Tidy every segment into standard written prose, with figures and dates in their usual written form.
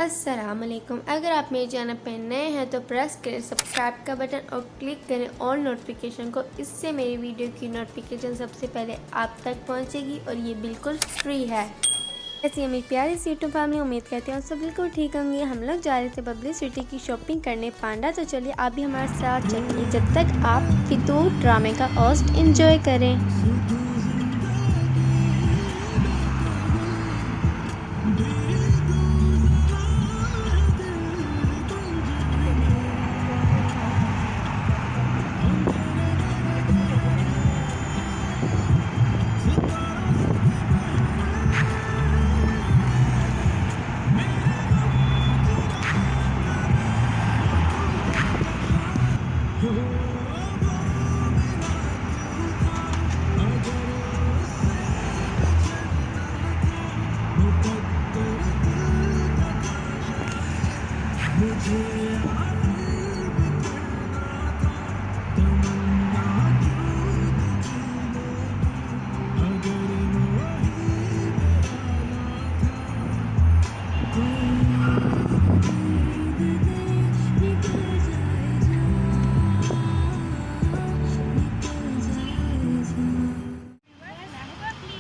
अस्सलामुअलैकुम। अगर आप मेरे चैनल पर नए हैं तो प्रेस करें सब्सक्राइब का बटन और क्लिक करें ऑल नोटिफिकेशन को। इससे मेरी वीडियो की नोटिफिकेशन सबसे पहले आप तक पहुंचेगी और ये बिल्कुल फ्री है। ऐसी मेरी प्यारी सी यूट्यूब फैमिली, उम्मीद करते हैं सब बिल्कुल ठीक होंगे। हम लोग जा रहे थे बबली सिटी की शॉपिंग करने पांडा, तो चलिए आप भी हमारे साथ चलिए जब तक आप फितूर ड्रामे का होस्ट एंजॉय करें।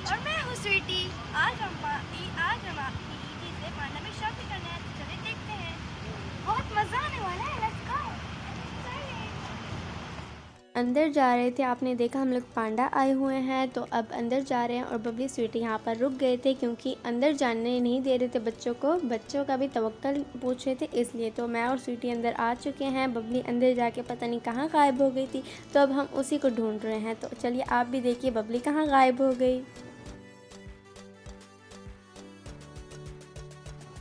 और मैं हूँ स्वीटी। आज हम आपकी ईदी से पांडा में शॉपिंग करने आए, तो चलिए देखते हैं। बहुत मजा आने वाला है। Let's go. अंदर जा रहे थे, आपने देखा हम लोग पांडा आए हुए हैं, तो अब अंदर जा रहे हैं। और बबली स्वीटी यहाँ पर रुक गए थे क्योंकि अंदर जाने नहीं दे रहे थे बच्चों को, बच्चों का भी तवक्कल पूछ रहे थे, इसलिए तो मैं और स्वीटी अंदर आ चुके हैं। बबली अंदर जाके पता नहीं कहाँ गायब हो गई थी, तो अब हम उसी को ढूंढ रहे हैं। तो चलिए आप भी देखिए बबली कहाँ गायब हो गई।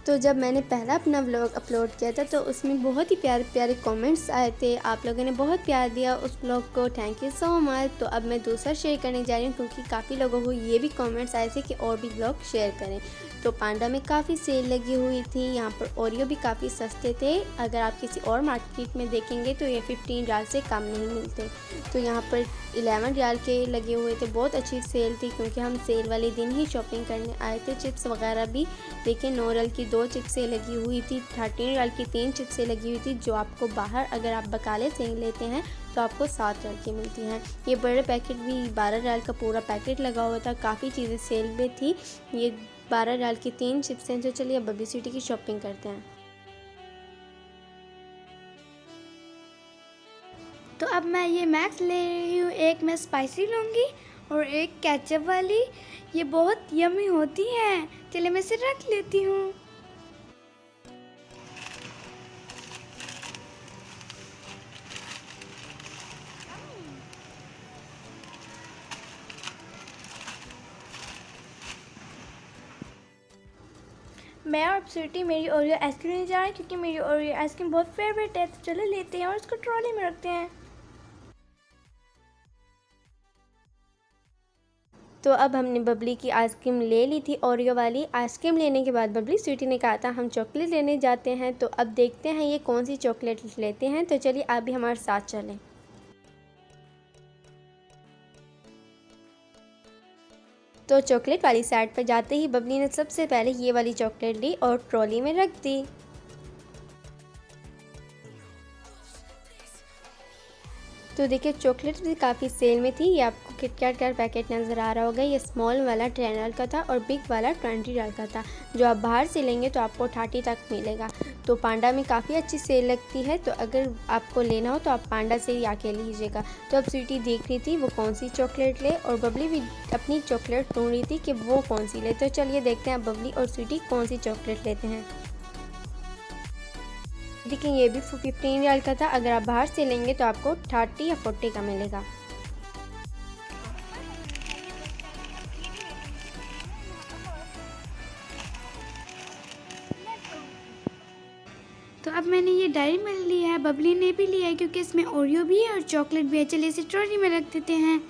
तो जब मैंने पहला अपना व्लॉग अपलोड किया था तो उसमें बहुत ही प्यारे प्यारे कमेंट्स आए थे, आप लोगों ने बहुत प्यार दिया उस व्लॉग को, थैंक यू सो मच। तो अब मैं दूसरा शेयर करने जा रही हूँ क्योंकि काफ़ी लोगों को ये भी कमेंट्स आए थे कि और भी व्लॉग शेयर करें। तो पांडा में काफ़ी सेल लगी हुई थी, यहाँ पर ओरियो भी काफ़ी सस्ते थे। अगर आप किसी और मार्केट में देखेंगे तो ये 15 रियाल से कम नहीं मिलते। तो यहाँ पर 11 रियाल के लगे हुए थे, बहुत अच्छी सेल थी क्योंकि हम सेल वाले दिन ही शॉपिंग करने आए थे। चिप्स वगैरह भी देखिए, 9 रियाल की 2 चिप्सें लगी हुई थी, 13 रियाल की 3 चिप्सें लगी हुई थी, जो आपको बाहर अगर आप बकाले से लेते हैं तो आपको 7 रियाल की मिलती हैं। ये बड़े पैकेट भी 12 रियाल का पूरा पैकेट लगा हुआ था, काफ़ी चीज़ें सेल में थी। ये 12 रियाल की 3 चिप्सें। तो चलिए अब बबली सिटी की शॉपिंग करते हैं। तो अब मैं ये मैक्स ले रही हूँ, एक मैं स्पाइसी लूँगी और एक केचप वाली। ये बहुत यमी होती हैं, चलिए मैं इसे रख लेती हूँ। मैं और स्वीटी मेरी ओरियो आइसक्रीम ले जा रहे हैं क्योंकि मेरी ओरियो आइसक्रीम बहुत फेवरेट है। तो चलो लेते हैं और उसको ट्रॉली में रखते हैं। तो अब हमने बबली की आइसक्रीम ले ली थी, ओरियो वाली। आइसक्रीम लेने के बाद बबली स्वीटी ने कहा था हम चॉकलेट लेने जाते हैं, तो अब देखते हैं ये कौन सी चॉकलेट लेते हैं। तो चलिए आप भी हमारे साथ चलें। तो चॉकलेट वाली साइड पर जाते ही बबली ने सबसे पहले ये वाली चॉकलेट ली और ट्रॉली में रख दी। तो देखिए चॉकलेट भी काफ़ी सेल में थी। ये आपको किटकैट का पैकेट नज़र आ रहा होगा, ये स्मॉल वाला 10 रियाल का था और बिग वाला 20 रियाल का था। जो आप बाहर से लेंगे तो आपको 30 तक मिलेगा। तो पांडा में काफ़ी अच्छी सेल लगती है, तो अगर आपको लेना हो तो आप पांडा से ही आके लीजिएगा। तो अब स्वीटी देख रही थी वो कौन सी चॉकलेट ले, और बबली भी अपनी चॉकलेट ढूंढ रही थी कि वो कौन सी ले। तो चलिए देखते हैं बबली और स्वीटी कौन सी चॉकलेट लेते हैं। देखिए ये भी 15 रियाल का था, अगर आप बाहर से लेंगे तो आपको 30 या 40 का मिलेगा। तो अब मैंने ये डायरी मिल्क लिया है, बबली ने भी लिया है क्योंकि इसमें ओरियो भी है और चॉकलेट भी है। चलिए इसे ट्रॉली में रख देते हैं।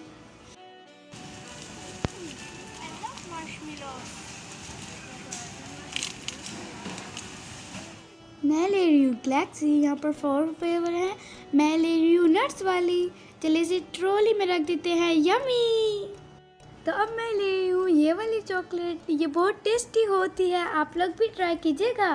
मैं ले रही हूँ गैलेक्सी, यहाँ पर 4 फ्लेवर है। मैं ले रही हूँ नट्स वाली। चलिए इसे ट्रॉली में रख देते हैं। यमी। तो अब मैं ले रही हूँ ये वाली चॉकलेट, ये बहुत टेस्टी होती है, आप लोग भी ट्राई कीजिएगा।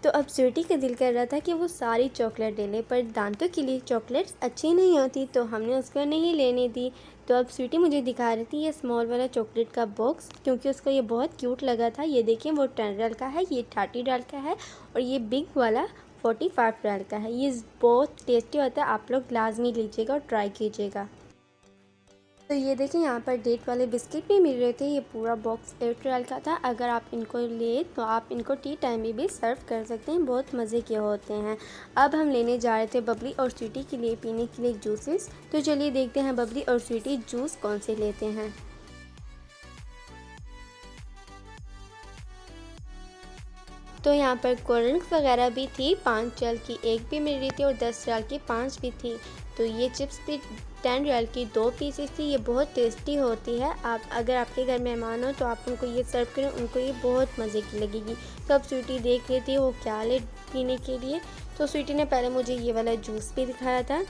तो अब स्वीटी का दिल कर रहा था कि वो सारी चॉकलेट ले ले, पर दांतों के लिए चॉकलेट्स अच्छी नहीं होती, तो हमने उसको नहीं लेने दी। तो अब स्वीटी मुझे दिखा रही थी ये स्मॉल वाला चॉकलेट का बॉक्स, क्योंकि उसको ये बहुत क्यूट लगा था। ये देखिए वो 10 रियल का है, ये 30 रियल का है, और ये बिग वाला 45 रियल का है। ये बहुत टेस्टी होता है, आप लोग लाजमी लीजिएगा और ट्राई कीजिएगा। तो ये देखें यहाँ पर डेट वाले बिस्किट भी मिल रहे थे। ये पूरा बॉक्स 8 रियल का था। अगर आप इनको ले तो आप इनको टी टाइम में भी सर्व कर सकते हैं, बहुत मज़े के होते हैं। अब हम लेने जा रहे थे बबली और स्वीटी के लिए पीने के लिए जूसेस। तो चलिए देखते हैं बबली और स्वीटी जूस कौन से लेते हैं। तो यहाँ पर कोल्ड ड्रिंक्स वगैरह भी थी, 5 रियल की एक भी मिल रही थी और 10 रियल की 5 भी थी। तो ये चिप्स भी 10 रियल की 2 पीसेस थी। ये बहुत टेस्टी होती है। आप अगर आपके घर मेहमान हो तो आप उनको ये सर्व करें, उनको ये बहुत मज़े की लगेगी। तो अब स्वीटी देख रही थी वो क्या ले पीने के लिए। तो स्वीटी ने पहले मुझे ये वाला जूस भी दिखाया था,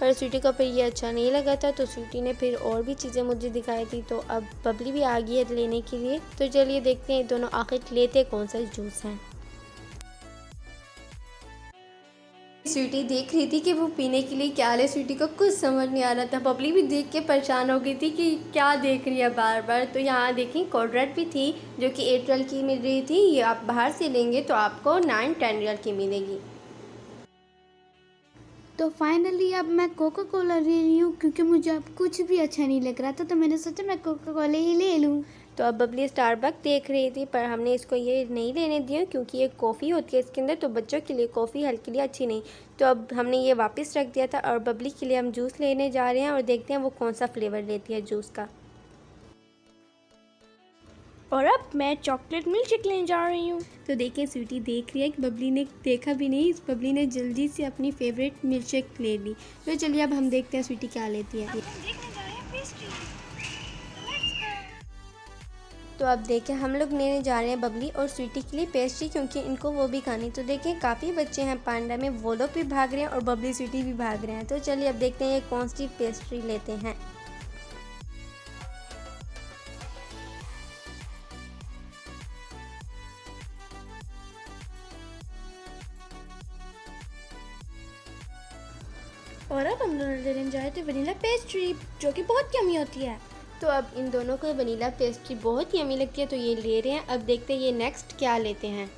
पर स्वीटी को फिर ये अच्छा नहीं लगा था, तो स्वीटी ने फिर और भी चीज़ें मुझे दिखाई थी। तो अब बबली भी आ गई है लेने के लिए। तो चलिए देखते हैं दोनों आखिर लेते कौन सा जूस है। स्वीटी देख रही थी कि वो पीने के लिए क्या ले। स्वीटी को कुछ समझ नहीं आ रहा था। बबली भी देख के परेशान हो गई थी कि क्या देख रही है बार बार। तो यहाँ देखी कोल्ड ड्रिंक भी थी जो कि 8 रियल की मिल रही थी। ये आप बाहर से लेंगे तो आपको 9-10 रियल की मिलेगी। तो फाइनली अब मैं कोका कोला ले रही हूँ, क्योंकि मुझे अब कुछ भी अच्छा नहीं लग रहा था, तो मैंने सोचा मैं कोका कोला ही ले लूँ। तो अब बबली स्टारबक देख रही थी, पर हमने इसको ये नहीं लेने दिया क्योंकि ये कॉफ़ी होती है इसके अंदर, तो बच्चों के लिए कॉफ़ी हेल्थ के लिए अच्छी नहीं। तो अब हमने ये वापस रख दिया था और बबली के लिए हम जूस लेने जा रहे हैं और देखते हैं वो कौन सा फ्लेवर लेती है जूस का। और अब मैं चॉकलेट मिल्क शेक लेने जा रही हूँ। तो देखिए स्वीटी देख रही है कि बबली ने देखा भी नहीं, इस बबली ने जल्दी से अपनी फेवरेट मिल्क शेक ले ली। तो चलिए अब हम देखते हैं स्वीटी क्या लेती है। तो अब देखें हम लोग लेने जा रहे हैं बबली और स्वीटी के लिए पेस्ट्री, क्योंकि इनको वो भी खानी। तो देखें काफ़ी बच्चे हैं पांडा में, वो लोग भी भाग रहे हैं और बबली स्वीटी भी भाग रहे हैं। तो चलिए अब देखते हैं ये कौन सी पेस्ट्री लेते हैं। और अब हम दोनों लेने जा रहे थे वनीला पेस्ट्री, जो कि बहुत यम्मी होती है। तो अब इन दोनों को वनीला पेस्ट्री बहुत ही यम्मी लगती है, तो ये ले रहे हैं। अब देखते हैं ये नेक्स्ट क्या लेते हैं।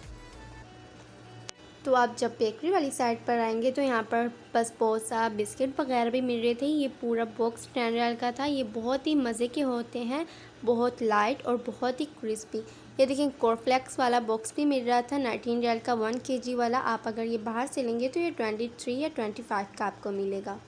तो आप जब बेकरी वाली साइड पर आएंगे तो यहाँ पर बसपोसा बिस्किट वगैरह भी मिल रहे थे। ये पूरा बॉक्स 10 रियल का था। ये बहुत ही मज़े के होते हैं, बहुत लाइट और बहुत ही क्रिस्पी। ये देखिए कॉर्नफ्लेक्स वाला बॉक्स भी मिल रहा था 19 रियल का 1 kg वाला। आप अगर ये बाहर से लेंगे तो ये 23 या 25 का आपको मिलेगा।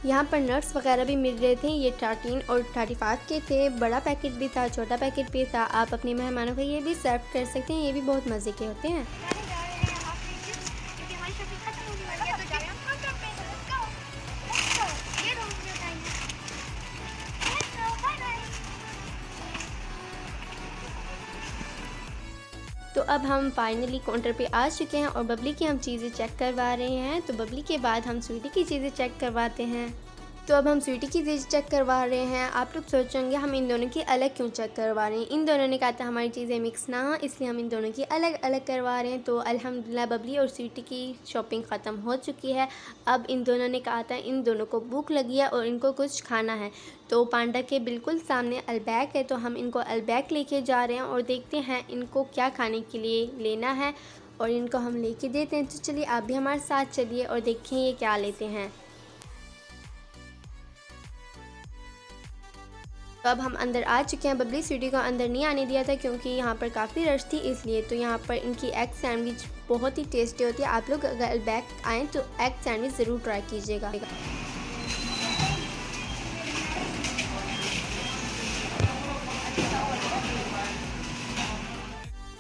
यहाँ पर नट्स वगैरह भी मिल रहे थे। ये 13 और 35 के थे। बड़ा पैकेट भी था, छोटा पैकेट भी था। आप अपने मेहमानों को ये भी सर्व कर सकते हैं, ये भी बहुत मज़े के होते हैं। तो अब हम फाइनली काउंटर पे आ चुके हैं और बबली की हम चीज़ें चेक करवा रहे हैं। तो बबली के बाद हम स्वीटी की चीज़ें चेक करवाते हैं। तो अब हम स्वीटी की चीज़ चेक करवा रहे हैं। आप लोग सोचेंगे हम इन दोनों की अलग क्यों चेक करवा रहे हैं। इन दोनों ने कहा था हमारी चीज़ें मिक्स ना हो, इसलिए हम इन दोनों की अलग अलग करवा रहे हैं। तो अल्हम्दुलिल्लाह बबली और स्वीटी की शॉपिंग ख़त्म हो चुकी है। अब इन दोनों ने कहा था इन दोनों को भूख लगी है और इनको कुछ खाना है। तो पांडा के बिल्कुल सामने अलबैक है, तो हम इनको अलबैक लेके जा रहे हैं और देखते हैं इनको क्या खाने के लिए लेना है और इनको हम लेके देते हैं। तो चलिए आप भी हमारे साथ चलिए और देखें ये क्या लेते हैं। तो अब हम अंदर आ चुके हैं। बबली स्वीटी को अंदर नहीं आने दिया था क्योंकि यहाँ पर काफ़ी रश थी, इसलिए। तो यहाँ पर इनकी एग सैंडविच बहुत ही टेस्टी होती है। आप लोग अगर अलबैक आएँ तो एग सैंडविच ज़रूर ट्राई कीजिएगा।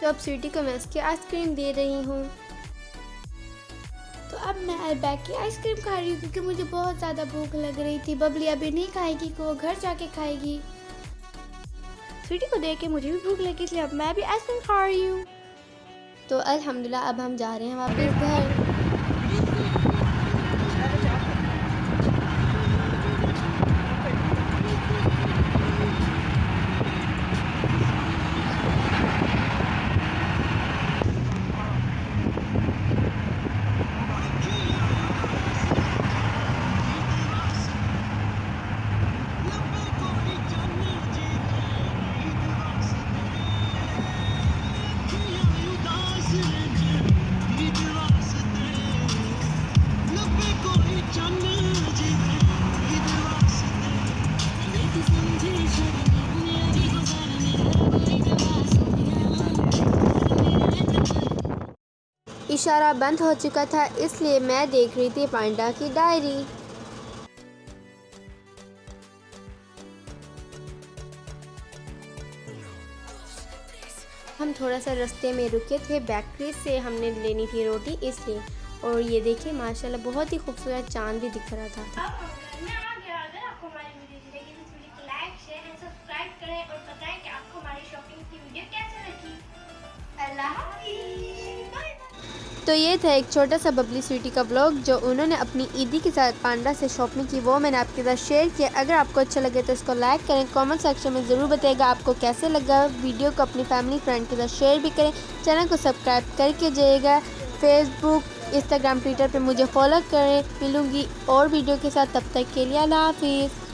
तो अब स्वीटी को मैं उसकी आइसक्रीम दे रही हूँ। तो अब मैं अलबैक की आइसक्रीम खा रही हूँ, क्योंकि मुझे बहुत ज़्यादा भूख लग रही थी। बबली अभी नहीं खाएगी, वो घर जाके खाएगी। स्वीटी को देख के मुझे भी भूख लगी, इसलिए अब मैं भी आइसक्रीम खा रही हूँ। तो अल्हम्दुलिल्लाह अब हम जा रहे हैं वापस घर। इशारा बंद हो चुका था, इसलिए मैं देख रही थी पांडा की डायरी। हम थोड़ा सा रास्ते में रुके थे, बेकरी से हमने लेनी थी रोटी इसलिए। और ये देखिए माशाल्लाह बहुत ही खूबसूरत चांद भी दिख रहा था। अब हम घर में आ गए। अगर आपको हमारी वीडियो अच्छी लगी तो वीडियो को लाइक, शेयर एंड सब्सक्राइब करें और बताएं कि आपको हमारी शॉपिंग की वीडियो कैसे लगी। अल्लाह हाफिज़। बाय। तो ये था एक छोटा सा बबली स्वीटी का व्लॉग जो उन्होंने अपनी ईदी के साथ पांडा से शॉपिंग की, वो मैंने आपके साथ शेयर किया। अगर आपको अच्छा लगे तो इसको लाइक करें, कमेंट सेक्शन में ज़रूर बताइएगा आपको कैसे लगा। वीडियो को अपनी फैमिली फ्रेंड के साथ शेयर भी करें, चैनल को सब्सक्राइब करके जाइएगा। फेसबुक, इंस्टाग्राम, ट्विटर पे मुझे फॉलो करें। मिलूँगी और वीडियो के साथ, तब तक के लिए अल्लाह हाफिज़।